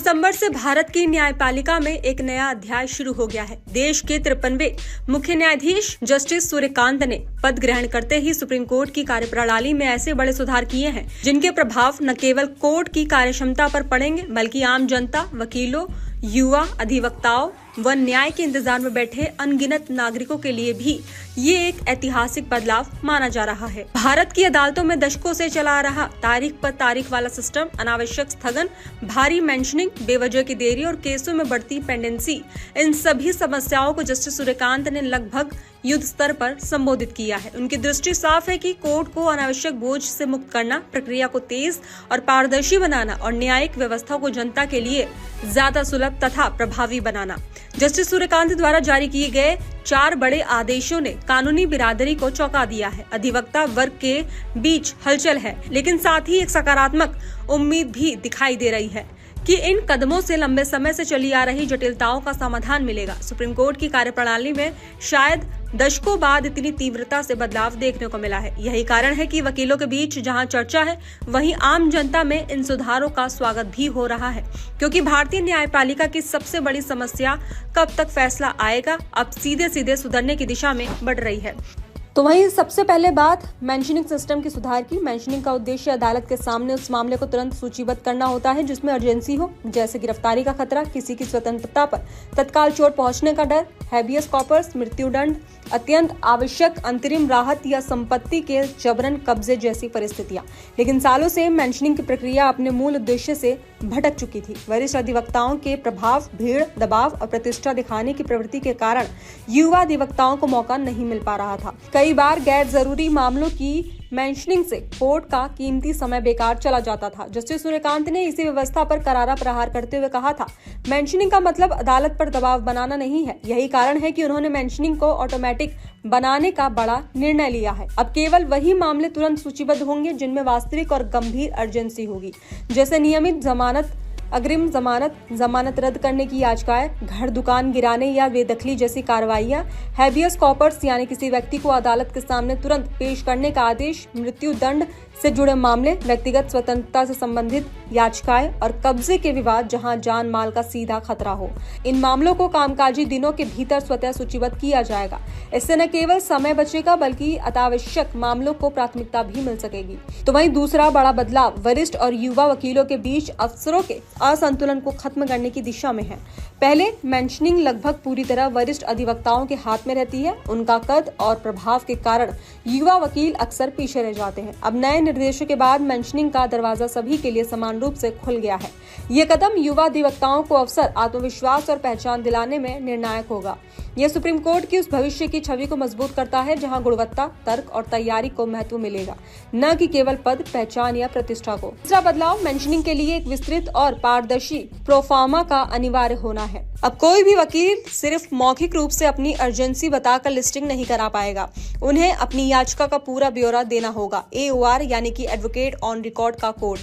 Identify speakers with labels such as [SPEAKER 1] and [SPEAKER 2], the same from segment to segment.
[SPEAKER 1] दिसंबर से भारत की न्यायपालिका में एक नया अध्याय शुरू हो गया है। देश के 53वें मुख्य न्यायाधीश जस्टिस सूर्यकांत ने पद ग्रहण करते ही सुप्रीम कोर्ट की कार्यप्रणाली में ऐसे बड़े सुधार किए हैं जिनके प्रभाव न केवल कोर्ट की कार्यक्षमता पर पड़ेंगे बल्कि आम जनता, वकीलों, युवा, अधिवक्ताओं व न्याय के इंतजार में बैठे अनगिनत नागरिकों के लिए भी ये एक ऐतिहासिक बदलाव माना जा रहा है। भारत की अदालतों में दशकों से चला आ रहा तारीख पर तारीख वाला सिस्टम, अनावश्यक स्थगन, भारी मेंशनिंग, बेवजह की देरी और केसों में बढ़ती पेंडेंसी, इन सभी समस्याओं को जस्टिस सूर्यकांत ने लगभग युद्ध स्तर पर संबोधित किया है। उनकी दृष्टि साफ है कि कोर्ट को अनावश्यक बोझ से मुक्त करना, प्रक्रिया को तेज और पारदर्शी बनाना और न्यायिक व्यवस्था को जनता के लिए ज्यादा सुलभ तथा प्रभावी बनाना। जस्टिस सूर्यकांत द्वारा जारी किए गए 4 बड़े आदेशों ने कानूनी बिरादरी को चौंका दिया है। अधिवक्ता वर्ग के बीच हलचल है, लेकिन साथ ही एक सकारात्मक उम्मीद भी दिखाई दे रही है कि इन कदमों से लंबे समय से चली आ रही जटिलताओं का समाधान मिलेगा। सुप्रीम कोर्ट की कार्यप्रणाली में शायद दशकों बाद इतनी तीव्रता से बदलाव देखने को मिला है। यही कारण है कि वकीलों के बीच जहां चर्चा है, वहीं आम जनता में इन सुधारों का स्वागत भी हो रहा है, क्योंकि भारतीय न्यायपालिका की सबसे बड़ी समस्या कब तक फैसला आएगा अब सीधे सीधे सुधरने की दिशा में बढ़ रही है। तो वहीं सबसे पहले बात मेंशनिंग सिस्टम की सुधार की। मेंशनिंग का उद्देश्य अदालत के सामने उस मामले को तुरंत सूचीबद्ध करना होता है जिसमें अर्जेंसी हो, जैसे गिरफ्तारी का खतरा, किसी की स्वतंत्रता पर तत्काल चोट पहुंचने का डर, हैबियस कॉर्पस, मृत्युदंड, अत्यंत आवश्यक अंतरिम राहत या संपत्ति के जबरन कब्जे जैसी परिस्थितियां। लेकिन सालों से मेंशनिंग की प्रक्रिया अपने मूल उद्देश्य से भटक चुकी थी। वरिष्ठ अधिवक्ताओं के प्रभाव, भीड़, दबाव और प्रतिष्ठा दिखाने की प्रवृत्ति के कारण युवा अधिवक्ताओं को मौका नहीं मिल पा रहा था। कई बार गैर जरूरी मामलों की मेंशनिंग से कोर्ट का कीमती समय बेकार चला जाता था। जस्टिस सूर्यकांत ने इसी व्यवस्था पर करारा प्रहार करते हुए कहा था, मेंशनिंग का मतलब अदालत पर दबाव बनाना नहीं है। यही कारण है कि उन्होंने मेंशनिंग को ऑटोमेटिक बनाने का बड़ा निर्णय लिया है। अब केवल वही मामले तुरंत सूचीबद्ध होंगे जिनमें वास्तविक और गंभीर अर्जेंसी होगी, जैसे नियमित जमानत, अग्रिम जमानत, जमानत रद्द करने की याचिकाएं, घर दुकान गिराने या बेदखली जैसी कार्रवाइयां, हैबियस कॉर्पस यानी किसी व्यक्ति को अदालत के सामने तुरंत पेश करने का आदेश, मृत्यु दंड से जुड़े मामले, व्यक्तिगत स्वतंत्रता से संबंधित याचिकाएं और कब्जे के विवाद जहां जान माल का सीधा खतरा हो। इन मामलों को कामकाजी दिनों के भीतर स्वतः सूचीबद्ध किया जाएगा। इससे न केवल समय बचेगा बल्कि अत्यावश्यक मामलों को प्राथमिकता भी मिल सकेगी। तो वहीं दूसरा बड़ा बदलाव वरिष्ठ और युवा वकीलों के बीच अफसरों के असंतुलन को खत्म करने की दिशा में है। पहले मेंशनिंग लगभग पूरी तरह वरिष्ठ अधिवक्ताओं के हाथ में रहती है। उनका कद और प्रभाव के कारण युवा वकील अक्सर पीछे रह जाते हैं। अब नए निर्देशों के बाद मेंशनिंग का दरवाजा सभी के लिए समान रूप से खुल गया है। ये कदम युवा अधिवक्ताओं को अवसर, आत्मविश्वास और पहचान दिलाने में निर्णायक होगा। यह सुप्रीम कोर्ट की उस भविष्य की छवि को मजबूत करता है जहां गुणवत्ता, तर्क और तैयारी को महत्व मिलेगा, न कि केवल पद, पहचान या प्रतिष्ठा को। तीसरा बदलाव मेंशनिंग के लिए एक विस्तृत और पारदर्शी प्रोफार्मा का अनिवार्य होना है। अब कोई भी वकील सिर्फ मौखिक रूप से अपनी अर्जेंसी बताकर लिस्टिंग नहीं करा पाएगा। उन्हें अपनी याचिका का पूरा ब्यौरा देना होगा। AOR यानी कि एडवोकेट ऑन रिकॉर्ड का कोड,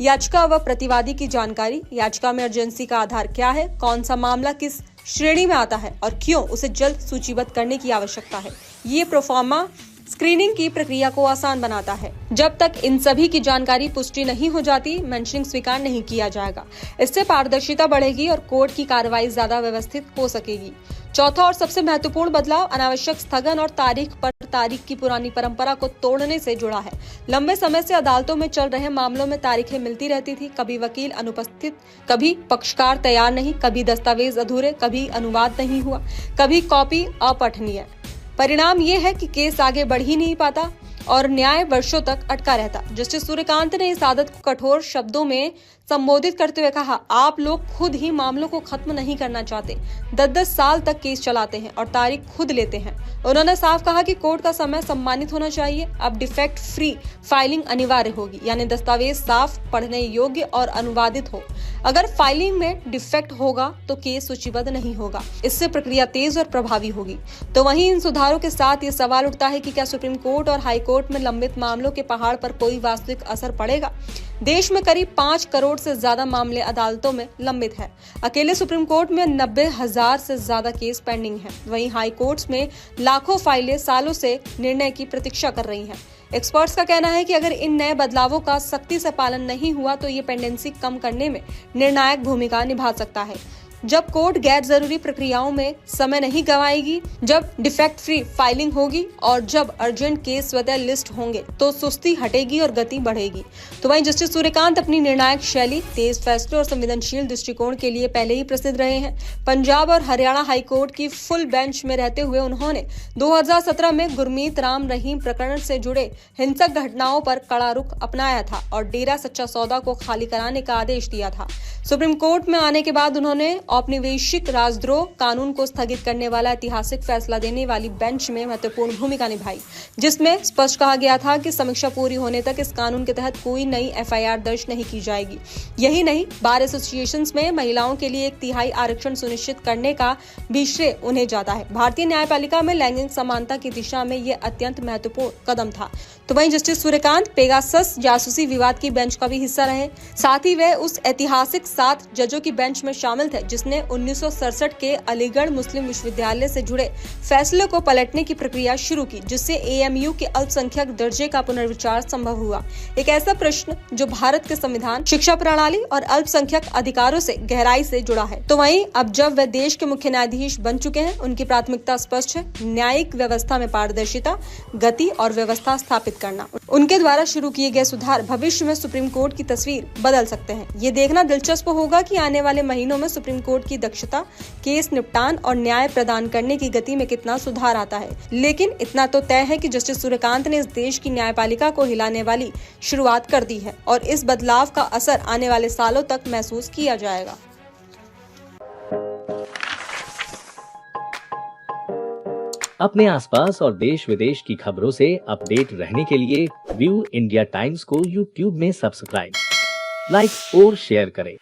[SPEAKER 1] याचिका व प्रतिवादी की जानकारी, याचिका में अर्जेंसी का आधार क्या है, कौन सा मामला किस श्रेणी में आता है और क्यों उसे जल्द सूचीबद्ध करने की आवश्यकता है। ये प्रोफार्मा स्क्रीनिंग की प्रक्रिया को आसान बनाता है। जब तक इन सभी की जानकारी पुष्टि नहीं हो जाती, मेंशनिंग स्वीकार नहीं किया जाएगा। इससे पारदर्शिता बढ़ेगी और कोर्ट की कार्रवाई ज्यादा व्यवस्थित हो सकेगी। चौथा और सबसे महत्वपूर्ण बदलाव अनावश्यक स्थगन और तारीख पर तारीख की पुरानी परंपरा को तोड़ने से जुड़ा है। लंबे समय से अदालतों में चल रहे मामलों में तारीखें मिलती रहती थी। कभी वकील अनुपस्थित, कभी पक्षकार तैयार नहीं, कभी दस्तावेज अधूरे, कभी अनुवाद नहीं हुआ, कभी कॉपी अपठनीय। परिणाम ये है कि केस आगे बढ़ ही नहीं पाता और न्याय वर्षों तक अटका रहता। जस्टिस सूर्यकांत ने इस आदत को कठोर शब्दों में संबोधित करते हुए कहा, आप लोग खुद ही मामलों को खत्म नहीं करना चाहते। 10-10 साल तक केस चलाते हैं और तारीख खुद लेते हैं। उन्होंने साफ कहा कि कोर्ट का समय सम्मानित होना चाहिए। अब डिफेक्ट फ्री फाइलिंग अनिवार्य होगी, यानी दस्तावेज साफ, पढ़ने योग्य और अनुवादित हो। अगर फाइलिंग में डिफेक्ट होगा तो केस सूचीबद्ध नहीं होगा। इससे प्रक्रिया तेज और प्रभावी होगी। तो वहीं इन सुधारों के साथ ये सवाल उठता है कि क्या सुप्रीम कोर्ट और हाई कोर्ट में लंबित मामलों के पहाड़ पर कोई वास्तविक असर पड़ेगा। देश में करीब 5 करोड़ से ज्यादा मामले अदालतों में लंबित है। अकेले सुप्रीम कोर्ट में 90,000 से ज्यादा केस पेंडिंग हैं। वहीं हाई कोर्ट्स में लाखों फाइलें सालों से निर्णय की प्रतीक्षा कर रही हैं। एक्सपर्ट्स का कहना है कि अगर इन नए बदलावों का सख्ती से पालन नहीं हुआ तो ये पेंडेंसी कम करने में निर्णायक भूमिका निभा सकता है। जब कोर्ट गैर जरूरी प्रक्रियाओं में समय नहीं गंवाएगी, जब डिफेक्ट फ्री फाइलिंग होगी और जब अर्जेंट केस स्वतः लिस्ट होंगे तो सुस्ती हटेगी और गति बढ़ेगी। तो वहीं जस्टिस सूर्यकांत अपनी निर्णायक शैली, तेज फैसलों और संवेदनशील दृष्टिकोण के लिए पहले ही प्रसिद्ध रहे हैं। पंजाब और हरियाणा हाईकोर्ट की फुल बेंच में रहते हुए उन्होंने 2017 में गुरमीत राम रहीम प्रकरण से जुड़े हिंसक घटनाओं पर कड़ा रुख अपनाया था और डेरा सच्चा सौदा को खाली कराने का आदेश दिया था। सुप्रीम कोर्ट में आने के बाद उन्होंने औपनिवेशिक राजद्रोह कानून को स्थगित करने वाला ऐतिहासिक फैसला देने वाली बेंच में महत्वपूर्ण भूमिका निभाई, जिसमें स्पष्ट कहा गया था कि समीक्षा पूरी होने तक इस कानून के तहत कोई नई एफआईआर दर्ज नहीं की जाएगी। यही नहीं, बार एसोसिएशंस में महिलाओं के लिए 1/3 आरक्षण सुनिश्चित करने का भी श्रेय उन्हें जाता है। भारतीय न्यायपालिका में लैंगिक समानता की दिशा में यह अत्यंत महत्वपूर्ण कदम था। तो वहीं जस्टिस सूर्यकांत पेगासस जासूसी विवाद की बेंच का भी हिस्सा रहे। साथ ही वह उस ऐतिहासिक 7 जजों की बेंच में शामिल थे जिसने 1967 के अलीगढ़ मुस्लिम विश्वविद्यालय से जुड़े फैसले को पलटने की प्रक्रिया शुरू की, जिससे एएमयू के अल्पसंख्यक दर्जे का पुनर्विचार संभव हुआ। एक ऐसा प्रश्न जो भारत के संविधान, शिक्षा प्रणाली और अल्पसंख्यक अधिकारों से गहराई से जुड़ा है। तो वहीं अब जब वे देश के मुख्य न्यायाधीश बन चुके हैं, उनकी प्राथमिकता स्पष्ट है: न्यायिक व्यवस्था में पारदर्शिता, गति और व्यवस्था स्थापित करना। उनके द्वारा शुरू किए गए सुधार भविष्य में सुप्रीम कोर्ट की तस्वीर बदल सकते हैं। ये देखना दिलचस्प होगा कि आने वाले महीनों में सुप्रीम कोर्ट की दक्षता, केस निपटान और न्याय प्रदान करने की गति में कितना सुधार आता है। लेकिन इतना तो तय है कि जस्टिस सूर्यकांत ने इस देश की न्यायपालिका को हिलाने वाली शुरुआत कर दी है और इस बदलाव का असर आने वाले सालों तक महसूस किया जाएगा।
[SPEAKER 2] अपने आसपास और देश विदेश की खबरों से अपडेट रहने के लिए व्यू इंडिया टाइम्स को यूट्यूब में सब्सक्राइब, लाइक और शेयर करें।